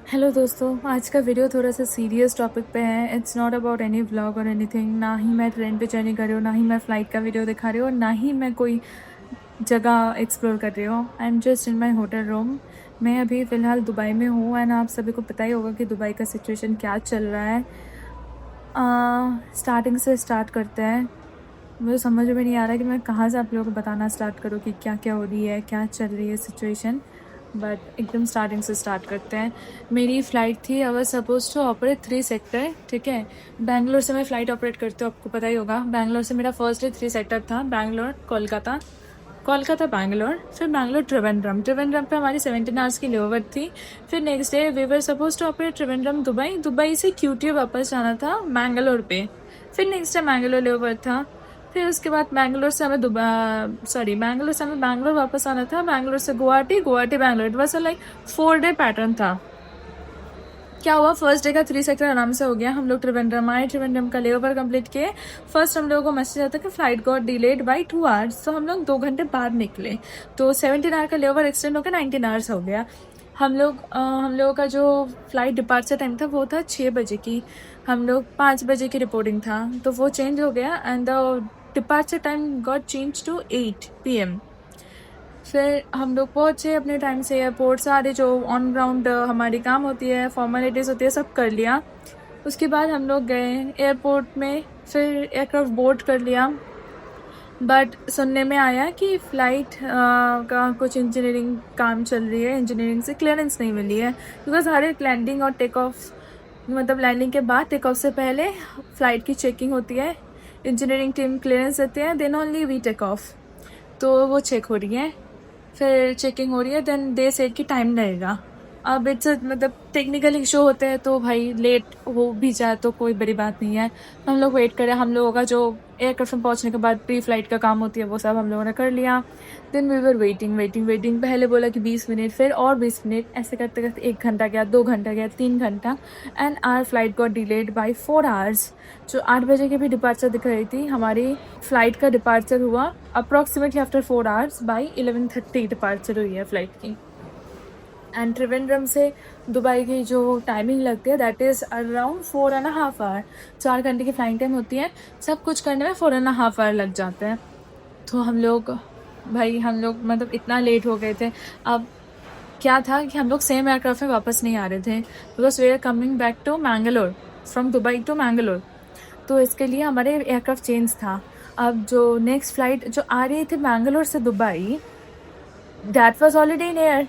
Hello दोस्तों, आज का वीडियो थोड़ा सा सीरियस टॉपिक पे है। It's not about any vlog और एनीथिंग। ना ही मैं ट्रेन पे जर्नी कर रही हूँ, ना ही मैं फ़्लाइट का वीडियो दिखा रही हूँ, और ना ही मैं कोई जगह एक्सप्लोर कर रही हूँ। I am just in my hotel room. मैं अभी फ़िलहाल दुबई में हूँ एंड आप सभी को पता ही होगा कि दुबई का सिचुएशन क्या चल रहा है। स्टार्टिंग से स्टार्ट करते हैं। मुझे समझ में नहीं आ रहा कि मैं कहाँ से आप लोगों को बताना स्टार्ट करूँ कि क्या क्या हो रही है, क्या चल रही है सिचुएशन। बट एकदम स्टार्टिंग से स्टार्ट करते हैं। मेरी फ़्लाइट थी, I was suppose to operate 3 sector, ठीक है। बैंगलोर से मैं फ़्लाइट ऑपरेट करती हूँ, आपको पता ही होगा। बैंगलोर से मेरा फर्स्ट डे 3 सेक्टर था, बैंगलोर कोलकाता, कोलकाता बैंगलोर, फिर बैंगलोर त्रिवेंद्रम। त्रिवेंद्रम पे हमारी 17 आवर्स की लेओवर थी। फिर next day we were suppose to operate Trivandrum Dubai, Dubai से क्यूटी वापस जाना था मैंगलोर पे। फिर नेक्स्ट डे मैंगलोर लेओवर था। फिर उसके बाद बैंगलोर से हमें बैंगलोर से हमें बैंगलोर वापस आना था, बैंगलोर से Guwahati, Guwahati Bangalore. It was like 4 day pattern था। क्या हुआ, फर्स्ट डे का 3 सेक्टर आराम से हो गया। हम लोग त्रिवेंद्रम आए, त्रिवेंद्रम का लेओवर कंप्लीट किए। फर्स्ट हम लोगों को मैसेज आता कि flight got delayed by 2 hours, तो हम लोग 2 घंटे बाद निकले। तो 17 आवर का लेओवर एक्सटेंड होकर 19 आवर्स हो गया। हम लोगों का जो फ्लाइट डिपार्चर टाइम था वो था 6 बजे की। हम लोग 5 बजे की रिपोर्टिंग था, तो वो चेंज हो गया and the departure time got change to 8 PM। फिर हम लोग पहुँचे अपने टाइम से एयरपोर्ट। सारे जो ऑन ग्राउंड हमारी काम होती है, फॉर्मेलिटीज़ होती है, सब कर लिया। उसके बाद हम लोग गए एयरपोर्ट में, फिर एयरक्राफ्ट बोर्ड कर लिया। बट सुनने में आया कि फ़्लाइट का कुछ इंजीनियरिंग काम चल रही है, इंजीनियरिंग से क्लियरेंस नहीं मिली है। बिकॉज हर एक लैंडिंग और टेक ऑफ, मतलब लैंडिंग के बाद टेक ऑफ से पहले फ़्लाइट की चेकिंग होती है, इंजीनियरिंग टीम क्लियरेंस देते हैं, then only we take off. तो वो चेक हो रही है, फिर चेकिंग हो रही है, देन दे सेड कि टाइम लगेगा। अब इट्स मतलब टेक्निकल इशू होते हैं, तो भाई लेट हो भी जाए तो कोई बड़ी बात नहीं है। हम लोग वेट करें। हम लोगों का जो एयरक्राफ्ट में पहुंचने के बाद प्री फ्लाइट का काम होती है वो सब हम लोगों ने कर लिया। Then we were waiting waiting waiting. पहले बोला कि 20 मिनट, फिर और 20 मिनट, ऐसे करते करते 1 घंटा गया, 2 घंटा गया, 3 घंटा, and our flight got delayed by 4 hours. जो 8 बजे की भी डिपार्चर दिख रही थी, हमारी फ़्लाइट का डिपार्चर हुआ approximately after 4 hours, by 11:30 departure हुई है फ़्लाइट की। एंड त्रिवेंद्रम से दुबई की जो टाइमिंग लगती है दैट इज़ अराउंड 4.5 आवर। 4 घंटे की फ्लाइंग टाइम होती है। सब कुछ करने में 4.5 आवर लग जाते हैं। तो हम लोग मतलब इतना लेट हो गए थे। अब क्या था कि हम लोग सेम एयरक्राफ्ट में वापस नहीं आ रहे थे, because we are coming back to Mangalore, from Dubai to Mangalore. तो इसके लिए हमारे एयरक्राफ्ट चेंज था। अब जो नेक्स्ट फ़्लाइट जो आ रही थी मैंगलोर से Dubai, that was already in air,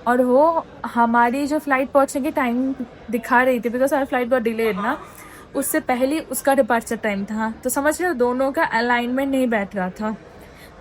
और वो हमारी जो फ़्लाइट पहुंचने की टाइम दिखा रही थी, बिकॉज हमारी फ़्लाइट बहुत डिलेड ना, उससे पहले उसका डिपार्चर टाइम था। तो समझ रहे हो, दोनों का अलाइनमेंट नहीं बैठ रहा था।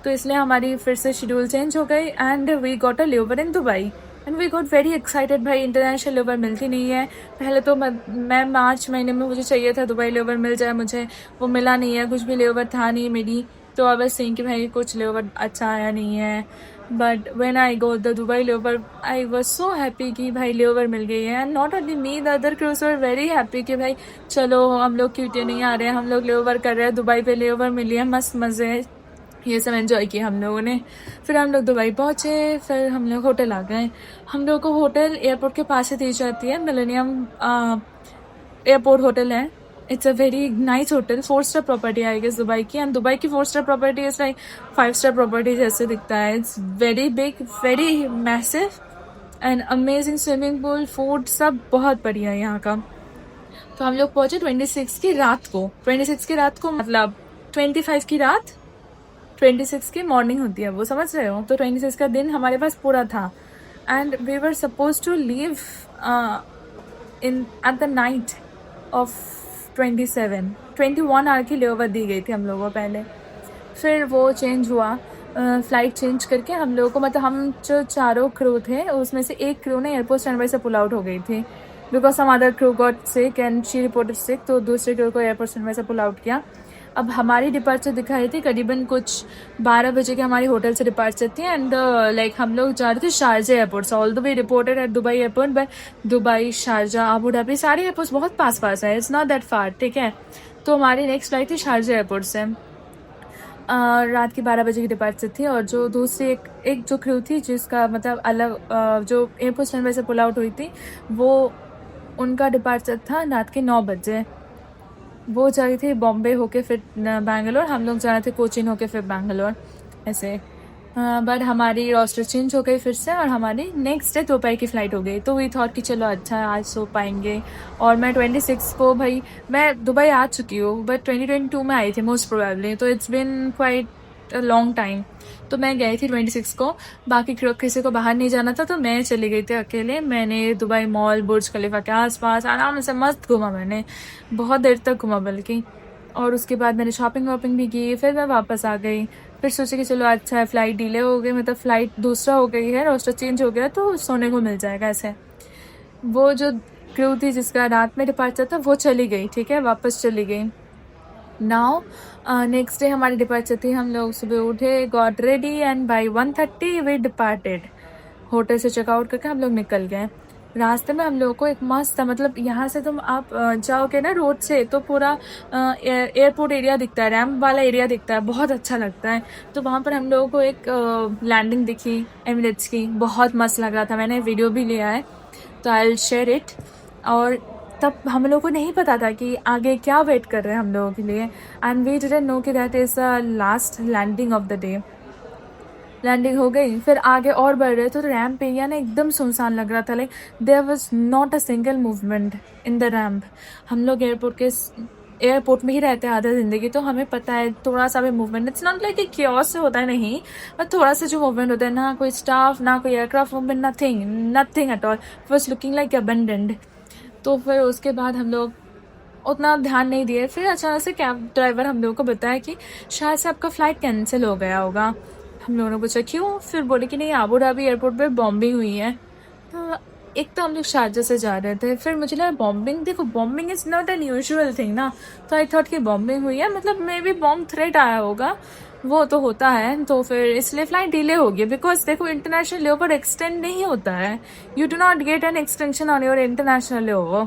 तो इसलिए हमारी फिर से शेड्यूल चेंज हो गई and we got a layover in Dubai and we got very excited. भाई इंटरनेशनल लेओवर मिलती नहीं है। पहले तो मैं मार्च महीने में मुझे चाहिए था दुबई लेओवर मिल जाए मुझे, वो मिला नहीं है, कुछ भी लेओवर था नहीं मेरी। तो आई वाज सेइंग कि भाई कुछ लेओवर अच्छा आया नहीं है। But when I got the Dubai layover I was so happy कि भाई लेओवर मिल गई है। And not only me, the other cruise were very happy कि भाई चलो हम लोग क्यूटी नहीं आ रहे हैं, हम लोग लेओवर कर रहे हैं, दुबई पे लेओवर मिली है, मस्त मज़े, ये सब एंजॉय किया हम लोगों ने। फिर हम लोग दुबई पहुँचे, फिर हम लोग होटल आ गए। हम लोग को होटल एयरपोर्ट के पास से दी जाती है, मिलेनियम एयरपोर्ट होटल है। It's a very nice hotel, 4 star property I guess Dubai की। एंड दुबई की 4 star property is like 5 star property जैसे दिखता है। It's very big, very massive and amazing, swimming pool, food, सब बहुत बढ़िया है यहाँ का। तो हम लोग पहुँचे 26 की रात को। 26 की रात को मतलब 25 की रात, 26 की मॉर्निंग होती है वो, समझ रहे हो। तो 26 का दिन हमारे पास पूरा था and we were suppose to leave in at the night of 21 hour की लेओवर दी गई थी हम लोगों को पहले। फिर वो चेंज हुआ, फ़्लाइट चेंज करके हम लोगों को, मतलब हम जो चारों क्रू थे उसमें से एक क्रू ने एयरपोर्ट स्टैंड बाई से पुल आउट हो गई थी, because some other crew got sick and she reported sick. तो दूसरे क्रू को एयरपोर्ट स्टैंड बाई से पुल आउट किया। अब हमारी डिपार्चर दिखाई थी करीबन कुछ 12 बजे के, हमारी होटल से डिपार्चर थी एंड लाइक हम लोग जा रहे थे शारजा एयरपोर्ट से। All the way reported at Dubai airport, but Dubai, Sharjah, Abu Dhabi सारे एयरपोर्ट्स बहुत पास पास है, इट्स नॉट दैट फार, ठीक है। तो हमारी नेक्स्ट फ्लाइट थी शारजा एयरपोर्ट से। रात के 12 बजे की डिपार्चर थी, और जो दूसरी एक जो क्रू थी जिसका मतलब अलग जो एयरपोर्ट स्टैंड से पुल आउट हुई थी, वो उनका डिपार्चर था रात के 9 बजे। वो जा रही थी बॉम्बे होके फिर बैंगलोर, हम लोग जा रहे थे कोचीन होके फिर बैंगलोर, ऐसे। बट हमारी रोस्टर चेंज हो गई फिर से, और हमारी नेक्स्ट डे दोपहर की फ़्लाइट हो गई। तो वी थॉट कि चलो अच्छा आज सो पाएंगे। और मैं 26 को, भाई मैं दुबई आ चुकी हूँ, बट 2022 में आई थी मोस्ट प्रोबेबली, तो it's been quite long time. तो मैं गई थी 26 को, बाकी किसी को बाहर नहीं जाना था, तो मैं चली गई थी अकेले। मैंने दुबई मॉल, बुर्ज खलीफा के आसपास आराम से मस्त घूमा, मैंने बहुत देर तक घूमा बल्कि। और उसके बाद मैंने शॉपिंग वॉपिंग भी की, फिर मैं वापस आ गई। फिर सोचे कि चलो अच्छा है, फ़्लाइट डिले हो गई, मतलब फ़्लाइट दूसरा हो गई है, रोस्टर चेंज हो गया, तो सोने को मिल जाएगा ऐसे। वो जो क्रू थी जिसका रात में डिपार्चर था, वो चली गई, ठीक है, वापस चली गई। नाउ नेक्स्ट डे हमारी डिपार्चर थी, हम लोग सुबह उठे, got ready, and by 1:30 we departed. Hotel से चेकआउट करके हम लोग निकल गए। रास्ते में हम लोगों को एक मस्त, मतलब यहाँ से तुम आप जाओगे ना रोड से, तो पूरा एयरपोर्ट एरिया दिखता है, रैम्प वाला एरिया दिखता है, बहुत अच्छा लगता है। तो वहाँ पर हम लोगों को एक लैंडिंग दिखी एमिरेट्स की, बहुत मस्त लग रहा था, मैंने वीडियो भी लिया है, तो आई विल शेयर इट। और तब हम लोगों को नहीं पता था कि आगे क्या वेट कर रहे हैं हम लोगों के लिए, एंड वी डिडंट नो कि that is the last landing of the day. Landing हो गई, फिर आगे और बढ़ रहे, तो रैम्प एरिया ना एकदम सुनसान लग रहा था, like there was not a single movement in the ramp. हम लोग एयरपोर्ट में ही रहते हैं आधा ज़िंदगी, तो हमें पता है थोड़ा सा भी मूवमेंट, इट्स नॉट लाइक कि क्योस से होता है, नहीं, बट थोड़ा सा जो मूवमेंट होता है ना, कोई स्टाफ ना कोई aircraft movement, nothing at all, was looking like abandoned. तो फिर उसके बाद हम लोग उतना ध्यान नहीं दिए। फिर अचानक से कैब ड्राइवर हम लोगों को बताया कि शायद से आपका फ़्लाइट कैंसिल हो गया होगा। हम लोगों ने पूछा क्यों? फिर बोले कि नहीं, आबू धाबी एयरपोर्ट पे बॉम्बिंग हुई है। तो एक तो हम लोग शारजा से जा रहे थे, फिर मुझे लगा बॉम्बिंग, देखो bombing is not an usual thing ना, तो आई थॉट कि बॉम्बिंग हुई है, मतलब मे बी बॉम्ब थ्रेट आया होगा, वो तो होता है। तो फिर इसलिए फ़्लाइट डिले हो गई, बिकॉज देखो इंटरनेशनल ले ओवर एक्सटेंड नहीं होता है, you do not get an extension on your international ले ओवर।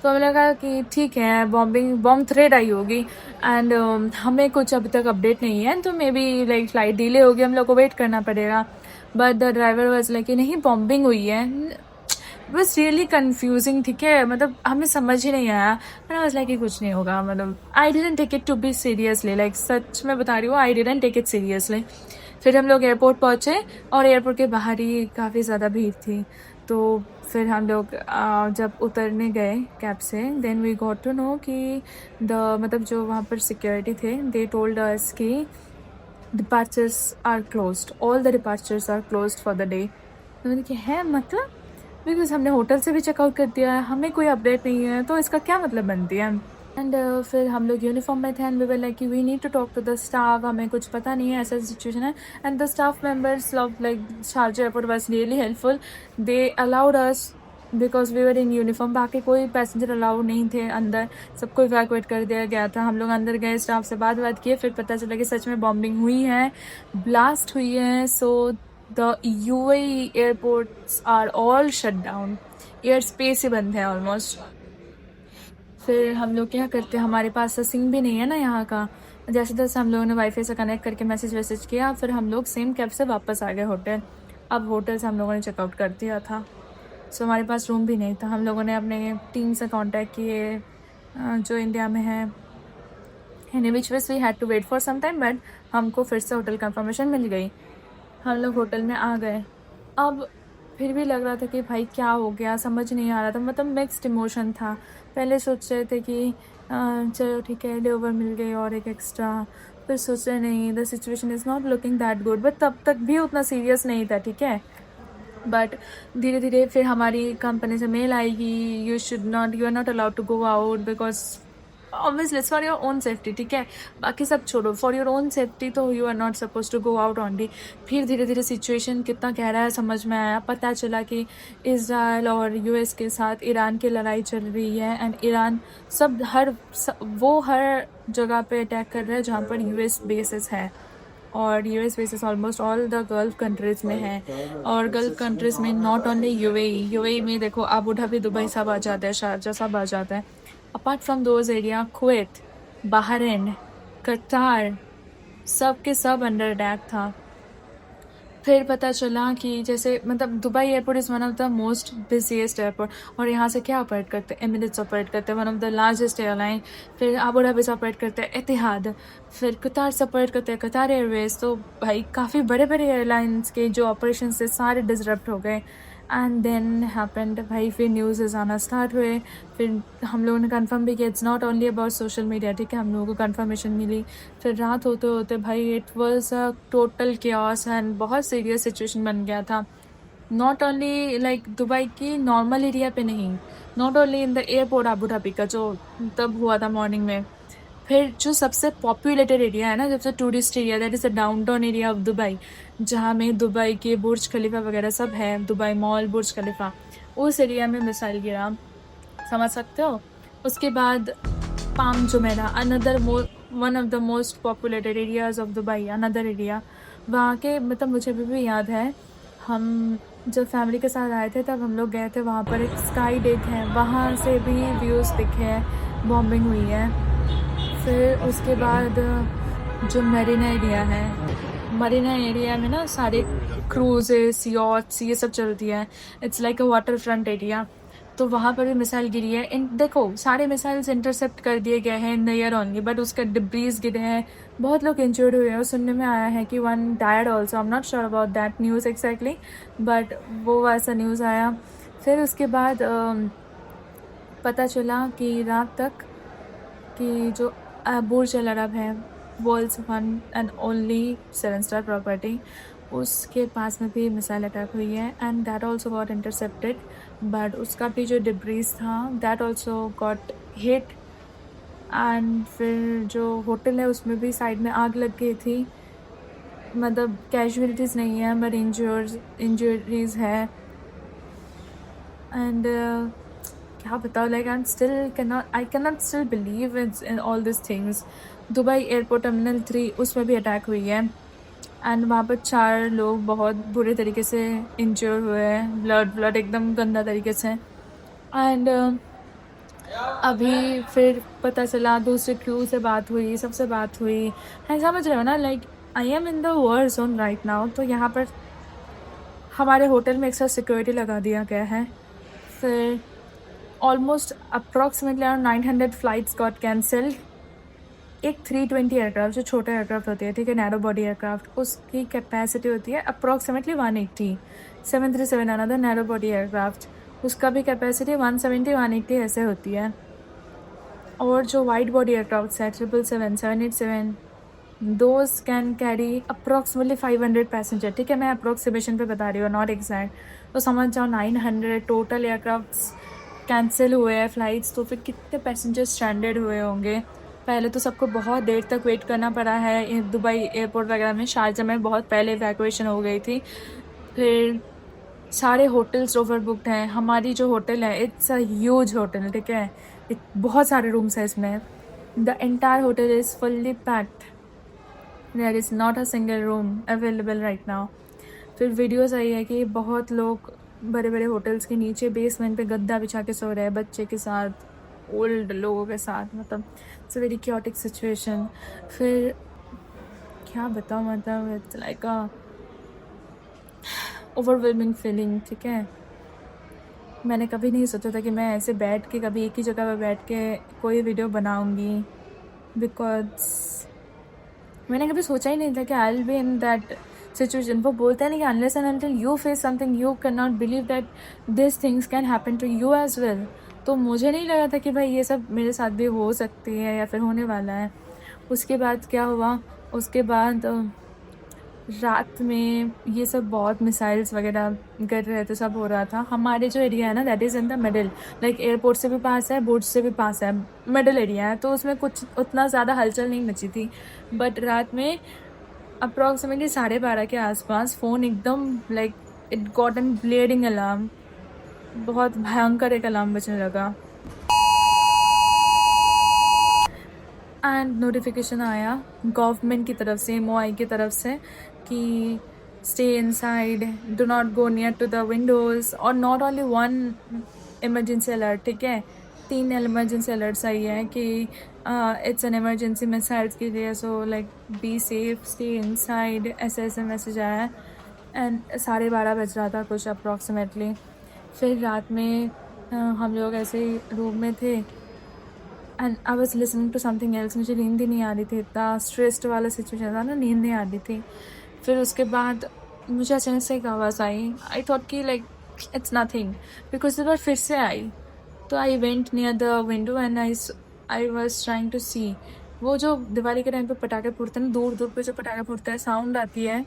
तो हमें लगा कि ठीक है, बॉम्ब थ्रेट आई होगी, एंड हमें कुछ अभी तक अपडेट नहीं है, तो may be like flight delay होगी, हम लोग को वेट करना पड़ेगा। But the driver was like कि नहीं, बॉम्बिंग हुई है। बस रियली कन्फ्यूजिंग, ठीक है, मतलब हमें समझ ही नहीं आया। मैं वाज लाइक कि कुछ नहीं होगा, मतलब I didn't take it to be seriously, like सच में बता रही हूँ, I didn't take it seriously. फिर हम लोग एयरपोर्ट पहुँचे, और एयरपोर्ट के बाहर ही काफ़ी ज़्यादा भीड़ थी। तो फिर हम लोग जब उतरने गए कैब से, then we got to know कि मतलब जो वहाँ पर सिक्योरिटी थे, दे टोल्ड अस कि departures are closed, all the departures are closed for the day. तो मैंने कहा है मतलब, बिकॉज हमने होटल से भी चेकआउट कर दिया है, हमें कोई अपडेट नहीं है, तो इसका क्या मतलब बनती है। एंड फिर हम लोग यूनिफॉर्म में थे, and we were like we need to talk to the staff, हमें कुछ पता नहीं है, ऐसा सिचुएशन है। And the staff members of like Sharjah airport was really helpful, they allowed us because we were in uniform. बाकी कोई passenger allowed नहीं थे अंदर, सबको इवैक्यूएट कर दिया गया था। हम लोग अंदर गए, स्टाफ से बात किए, फिर पता चला कि सच में बॉम्बिंग हुई है, ब्लास्ट हुई है। So the UAE airports are all shut down, air space ही बंद है ऑलमोस्ट। फिर हम लोग क्या करते हैं, हमारे पास तो सिम भी नहीं है ना यहाँ का, जैसे तैसे हम लोगों ने वाईफाई से कनेक्ट करके मैसेज वैसेज किया, फिर हम लोग सेम कैब से वापस आ गए होटल। अब होटल से हम लोगों ने चेकआउट कर दिया था, सो हमारे पास रूम भी नहीं था। हम लोगों ने अपने टीम से कांटेक्ट किए जो इंडिया में है, in which ways we had to wait for some time, but हमको फिर से होटल कंफर्मेशन मिल गई, हम लोग होटल में आ गए। अब फिर भी लग रहा था कि भाई क्या हो गया, समझ नहीं आ रहा था, मतलब मिक्स्ड इमोशन था। पहले सोच रहे थे कि चलो ठीक है, लेओवर मिल गई और एक एक्स्ट्रा, फिर सोच रहे नहीं, the situation is not looking that good, but तब तक भी उतना सीरियस नहीं था, ठीक है। बट धीरे धीरे फिर हमारी कंपनी से मेल आएगी, you are not allowed to go out, because obviously it's for your own safety, ठीक है, बाकी सब छोड़ो, फॉर योर ओन सेफ्टी तो you are not suppose to go out only. फिर धीरे धीरे सिचुएशन कितना गहरा है समझ में आया, पता चला कि इज़राइल और यूएस के साथ ईरान की लड़ाई चल रही है, एंड ईरान वो हर जगह पे अटैक कर रहा है जहाँ पर यूएस बेसिस है, और US basis almost all the gulf countries में है। और गल्फ कंट्रीज़ में नॉट ओनली यूएई में देखो अबू धाबी, दुबई सब आ जाता है, शारजा सब आ जाता है। Apart from those area, Kuwait, Bahrain, कतार, सब के सब अंडर अटैक था। फिर पता चला कि जैसे मतलब Dubai airport is one of the most busiest airport, और यहाँ से क्या ऑपरेट करते हैं, एमिरेट्स ऑपरेट करते हैं, one of the largest airline. फिर अबू धाबी से ऑपरेट करते हैं एतिहाद। फिर कतार से ऑपरेट करते हैं कतार एयरवेज। तो भाई काफ़ी बड़े बड़े एयरलाइंस के जो ऑपरेशन थे सारे डिसरप्ट हो गए। एंड देन हैपेंड भाई, फिर न्यूज़ आना स्टार्ट हुए। फिर हम लोगों ने कंफर्म भी किया, it's not only about social media, ठीक है, हम लोगों को कंफर्मेशन मिली। फिर रात होते होते भाई it was a total chaos and बहुत सीरियस सिचुएशन बन गया था। नॉट ओनली लाइक दुबई की नॉर्मल एरिया पे नहीं, not only in the airport Abu Dhabi का जो तब हुआ था मॉर्निंग में। फिर जो सबसे पॉपुलेटेड एरिया है ना, सबसे tourist area, that is the downtown area of Dubai, जहाँ में दुबई के बुर्ज खलीफा वगैरह सब है, दुबई मॉल, बुर्ज खलीफा, उस एरिया में मिसाइल गिरा, समझ सकते हो। उसके बाद palm Jumeirah, another one of the most populated areas of Dubai, another area. वहाँ के मतलब मुझे अभी भी याद है, हम जब फैमिली के साथ आए थे तब हम लोग गए थे वहाँ पर, एक स्काई डेक है, वहाँ से भी व्यूज़ दिखे हैं, बॉम्बिंग हुई है। फिर उसके बाद जो मरीना एरिया है, मरीना एरिया में ना सारे क्रूजेस, यॉट्स, ये सब चलती है। It's like a water front area. तो वहाँ पर भी मिसाइल गिरी है। इन देखो सारे मिसाइल्स इंटरसेप्ट कर दिए गए हैं in the year only, but उसका डिब्रीज गिरे हैं, बहुत लोग इंजर्ड हुए हैं। और सुनने में आया है कि one died also, I am not sure about that news exactly, but वो वैसा न्यूज़ आया। फिर उसके बाद पता चला कि रात तक कि जो बुर्ज अल अरब है, world's one and only 7 star property, उसके पास में भी मिसाइल अटैक हुई है and that also got intercepted. But उसका भी जो डिब्रीज था that also got hit. And फिर जो होटल है उसमें भी साइड में आग लग गई थी। मतलब कैजुअलिटीज़ नहीं है बट इंजरीज है। एंड क्या बताओ, like I can not still believe in all this things. Dubai airport terminal 3 उसमें भी अटैक हुई है एंड वहाँ पर 4 लोग बहुत बुरे तरीके से इंजर हुए हैं, ब्लड एकदम गंदा तरीके से। एंड अभी फिर पता चला, दूसरे क्रू से बात हुई, सबसे बात हुई, एंड समझ रहे हो ना, like I am in the war zone right now. तो यहाँ पर हमारे होटल में एक्स्ट्रा सिक्योरिटी लगा दिया गया है। फिर almost approximately around 900 flights got cancelled. एक 320 एयरक्राफ्ट, जो छोटा एयरक्राफ्ट होती है, ठीक है, नैरो बॉडी एयरक्राफ्ट, उसकी कैपेसिटी होती है approximately 180। 737 another narrow body aircraft, उसका भी कैपेसिटी 170 180 ऐसे होती है। और जो वाइड बॉडी एयरक्राफ्ट है 777 787, those can carry approximately 500 passenger, ठीक है, मैं अप्रॉक्सीमेशन पे बता रही हूँ, नॉट एग्जैक्ट। तो समझ जाओ 900 टोटल एयरक्राफ्ट्स कैंसिल हुए हैं फ्लाइट्स। तो फिर कितने पैसेंजर स्ट्रैंडेड हुए होंगे। पहले तो सबको बहुत देर तक वेट करना पड़ा है दुबई एयरपोर्ट वगैरह में। शारजा में बहुत पहले इवैक्यूएशन हो गई थी। फिर सारे होटल्स ओवर बुकड हैं। हमारी जो होटल है इट्स अ ह्यूज होटल, ठीक है, बहुत सारे रूम्स हैं इसमें। The entire hotel is fully packed, there is not a single room available right now. फिर वीडियोज़ आई है कि बहुत लोग बड़े बड़े होटल्स के नीचे बेसमेंट पे गद्दा बिछा के सो रहे हैं, बच्चे के साथ, ओल्ड लोगों के साथ, मतलब it's a very chaotic situation. फिर क्या बताऊँ, मतलब it's like a overwhelming feeling, ठीक है। मैंने कभी नहीं सोचा था कि मैं ऐसे बैठ के, कभी एक ही जगह पर बैठ के कोई वीडियो बनाऊंगी, बिकॉज मैंने कभी सोचा ही नहीं था कि I will be in that situation. वो बोलता है नहीं कि unless and until you face something you can not believe that this things can happen to you as well. तो मुझे नहीं लगा था कि भाई ये सब मेरे साथ भी हो सकती है या फिर होने वाला है। उसके बाद क्या हुआ, उसके बाद रात में ये सब बहुत मिसाइल्स वगैरह गिर रहे थे, सब हो रहा था। हमारे जो एरिया है ना that is in the middle, like airport से भी पास है, बुर्ज से भी पास है, मिडिल एरिया है, तो उसमें कुछ उतना ज़्यादा हलचल नहीं मची थी। बट रात में अप्रॉक्सीमेटली 12:30 के आसपास फ़ोन एकदम like it got an blending alarm, बहुत भयंकर एक अलार्म बजने लगा। एंड नोटिफिकेशन आया गवर्नमेंट की तरफ से, MOI की तरफ से, कि stay inside, do not go near to the windows, और not only one emergency alert, ठीक है, 3 emergency alerts आई है कि it's an emergency missiles के लिए, so like be safe, stay inside, ऐसे मैसेज आया है। एंड 12:30 बज रहा था कुछ अप्रॉक्सीमेटली। फिर रात में हम लोग ऐसे ही रूम में थे and I was listening to something else. मुझे नींद ही नहीं आ रही थी, इतना स्ट्रेस्ड वाला सिचुएशन था ना, नींद नहीं आ रही थी। फिर उसके बाद मुझे अचानक से एक आवाज़ आई थॉट कि लाइक इट्स नथिंग, बिकॉज एक बार फिर से आई। तो I went near the window and I was trying to see. वो जो दिवाली के टाइम पे पटाखे फूटते हैं ना, दूर दूर पे जो पटाखे फूटते हैं, साउंड आती है,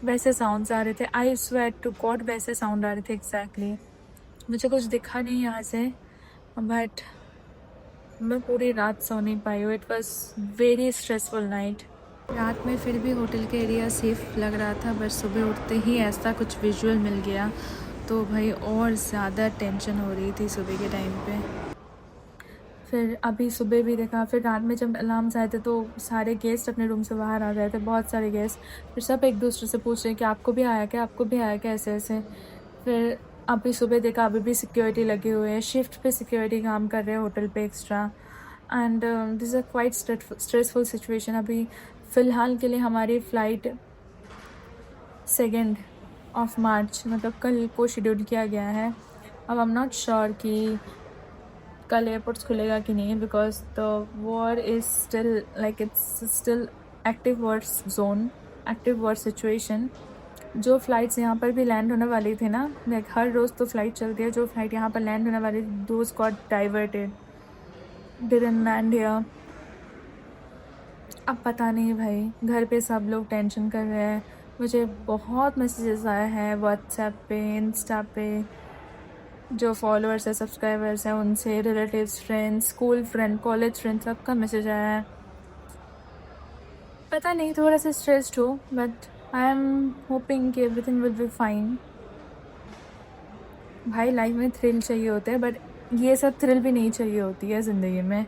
वैसे साउंड्स आ रहे थे। आई स्वेयर टू गॉड वैसे साउंड आ रहे थे एग्जैक्टली। मुझे कुछ दिखा नहीं यहाँ से, बट मैं पूरी रात सो नहीं पाई हूँ। It was very stressful night. रात में फिर भी होटल के एरिया सेफ़ लग रहा था, बट सुबह उठते ही ऐसा कुछ विजुअल मिल गया तो भाई और ज़्यादा टेंशन हो रही थी सुबह के टाइम पे। फिर अभी सुबह भी देखा, फिर रात में जब अलार्म्स आए थे तो सारे गेस्ट अपने रूम से बाहर आ गए थे, बहुत सारे गेस्ट। फिर सब एक दूसरे से पूछ रहे कि आपको भी आया क्या, आपको भी आया क्या, ऐसे ऐसे। फिर अभी सुबह देखा, अभी भी सिक्योरिटी लगे हुए हैं, शिफ्ट पे सिक्योरिटी काम कर रहे हैं होटल पे extra. And this a quite stressful situation. अभी फ़िलहाल के लिए हमारी फ़्लाइट 2 मार्च मतलब कल को शेड्यूल किया गया है। अब आई एम नॉट श्योर कि कल एयरपोर्ट्स खुलेगा कि नहीं, because the war is still like it's still active war zone, active war situation. जो फ़्लाइट्स यहाँ पर भी लैंड होने वाली थी ना, लाइक हर रोज़ तो फ़्लाइट चलती है, जो फ़्लाइट यहाँ पर लैंड होने वाली थी, those got diverted, didn't land here. अब पता नहीं भाई, घर पे सब लोग टेंशन कर रहे हैं। मुझे बहुत मैसेजेस आए हैं व्हाट्सएप पे, इंस्टा पे, जो फॉलोअर्स है, सब्सक्राइबर्स हैं उनसे, relatives, friends, school friend, college friend, सबका मैसेज आया है। पता नहीं, थोड़ा सा स्ट्रेस्ड हूँ, बट आई एम होपिंग कि एवरीथिंग विल बी फाइन। भाई लाइफ में थ्रिल चाहिए होते हैं, बट ये सब थ्रिल भी नहीं चाहिए होती है ज़िंदगी में।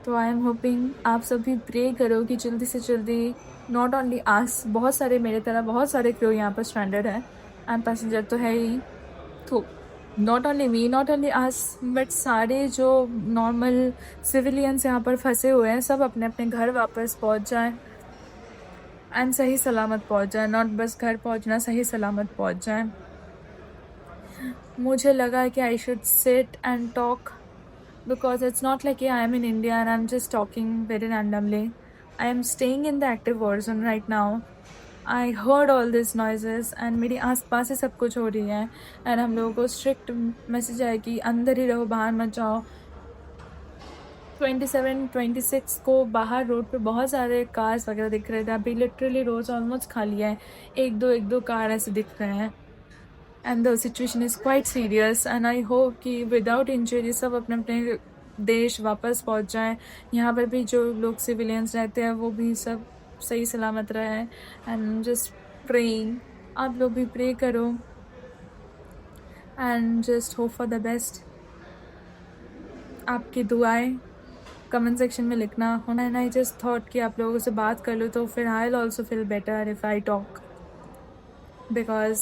तो आई एम होपिंग आप सभी प्रे करो कि जल्दी से जल्दी, नॉट ओनली आस, बहुत सारे मेरे तरह बहुत सारे क्रू यहाँ पर स्ट्रैंडेड है एंड पैसेंजर तो है ही, तो not only me, not only us, but सारे जो नॉर्मल सिविलियंस यहाँ पर फंसे हुए हैं, सब अपने अपने घर वापस पहुँच जाएँ एंड सही सलामत पहुँच जाए। नॉट बस घर पहुँचना, सही सलामत पहुँच जाए। मुझे लगा कि I should sit and talk, because it's not like I am in India and I'm just talking very randomly. I am staying in the active war zone right now. I heard all these noises and मेरे आस पास ही सब कुछ हो रही है and हम लोगों को strict message आया कि अंदर ही रहो, बाहर मत जाओ। 27-26 को बाहर रोड पे बहुत सारे कार्स वगैरह दिख रहे थे। अभी लिटरली रोड ऑलमोस्ट खाली है, एक दो कार ऐसे दिख रहे हैं and the situation is quite serious and I hope कि विदाउट इंजरी सब अपने अपने देश वापस पहुंच जाएं। यहाँ पर भी जो लोग सिविलियंस रहते हैं वो भी सब सही सलामत रहे एंड जस्ट प्रेइंग। आप लोग भी प्रे करो and just hope for the best. आपकी दुआएं कमेंट सेक्शन में लिखना होना। एंड आई जस्ट थॉट कि आप लोगों से बात कर लूँ तो फिर I will also feel better if I talk, because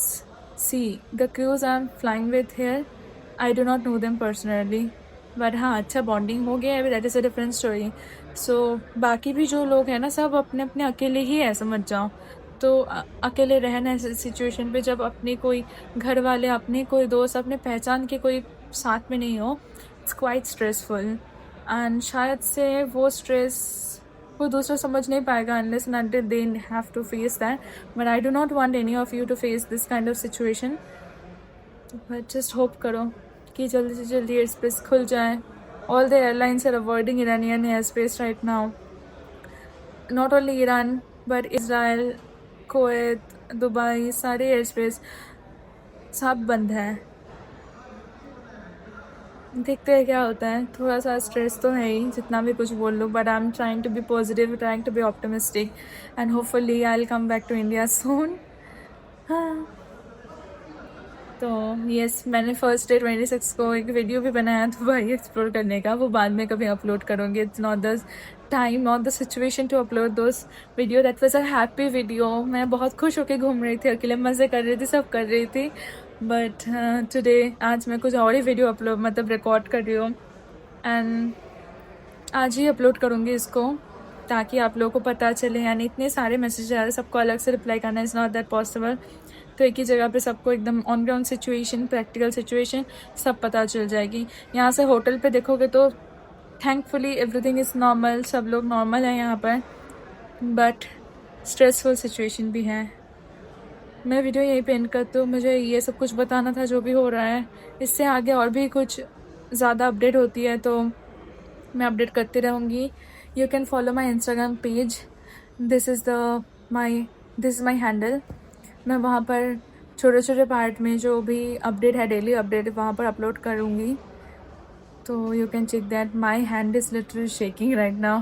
see, the crews I'm flying with here, I do not know them personally, but हाँ अच्छा बॉन्डिंग हो गया है, that is a different story. So बाकी भी जो लोग हैं ना, सब अपने अपने अकेले ही है, समझ जाओ। तो अकेले रहना ऐसे सिचुएशन पे जब अपने कोई घर वाले, अपने कोई दोस्त, अपने पहचान के कोई साथ में नहीं हो, इट्स क्वाइट स्ट्रेसफुल। एंड शायद से वो स्ट्रेस कोई दूसरा समझ नहीं पाएगा unless and until they have to face that, but I do not want any of you to face this kind of situation, but just hope करो कि जल्दी से जल्दी एयर स्पेस खुल जाए। all the airlines are avoiding Iranian airspace right now, not only Iran but Israel, Kuwait, Dubai, सारे air space सब बंद हैं। देखते हैं क्या होता है। थोड़ा सा स्ट्रेस तो है ही, जितना भी कुछ बोल लूँ, but I am trying to be positive, trying to be optimistic and hopefully I will come back to India soon. हाँ, तो यस, मैंने फर्स्ट डे 26 को एक वीडियो भी बनाया था भाई एक्सप्लोर करने का, वो बाद में कभी अपलोड करूँगी। It's not the time, not the situation to upload those video. That was a happy video. मैं बहुत खुश होकर घूम रही थी, अकेले मज़े कर रही थी, सब कर रही थी। बट टुडे आज मैं कुछ और ही वीडियो अपलोड मतलब रिकॉर्ड कर रही हूँ एंड आज ही अपलोड करूँगी इसको, ताकि आप लोगों को पता चले। यानी इतने सारे मैसेज आ रहे हैं, सबको अलग से रिप्लाई करना इज़ नॉट दैट पॉसिबल। तो एक ही जगह पे सबको एकदम on ground situation, practical situation सब पता चल जाएगी। यहाँ से होटल पे देखोगे तो थैंकफुली एवरीथिंग इज़ नॉर्मल, सब लोग नॉर्मल हैं यहाँ पर, बट स्ट्रेसफुल सिचुएशन भी है। मैं वीडियो यहीं पे एंड करती हूँ। मुझे ये सब कुछ बताना था जो भी हो रहा है। इससे आगे और भी कुछ ज़्यादा अपडेट होती है तो मैं अपडेट करती रहूँगी। You can follow my Instagram page, this is my handle. मैं वहाँ पर छोटे छोटे पार्ट में जो भी अपडेट है, डेली अपडेट, वहाँ पर अपलोड करूँगी। तो you can check that. My hand is literally shaking right now.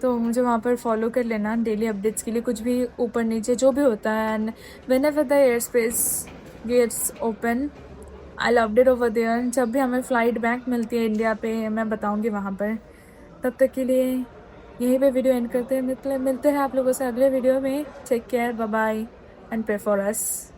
तो मुझे वहाँ पर फॉलो कर लेना डेली अपडेट्स के लिए, कुछ भी ऊपर नीचे जो भी होता है। And whenever the airspace gets open I update over there. जब भी हमें फ़्लाइट बैक मिलती है इंडिया पे, मैं बताऊँगी वहाँ पर। तब तक के लिए यहीं पे वीडियो एंड करते हैं। मिलते हैं आप लोगों से अगले वीडियो में। Take care, bye bye and pray for us.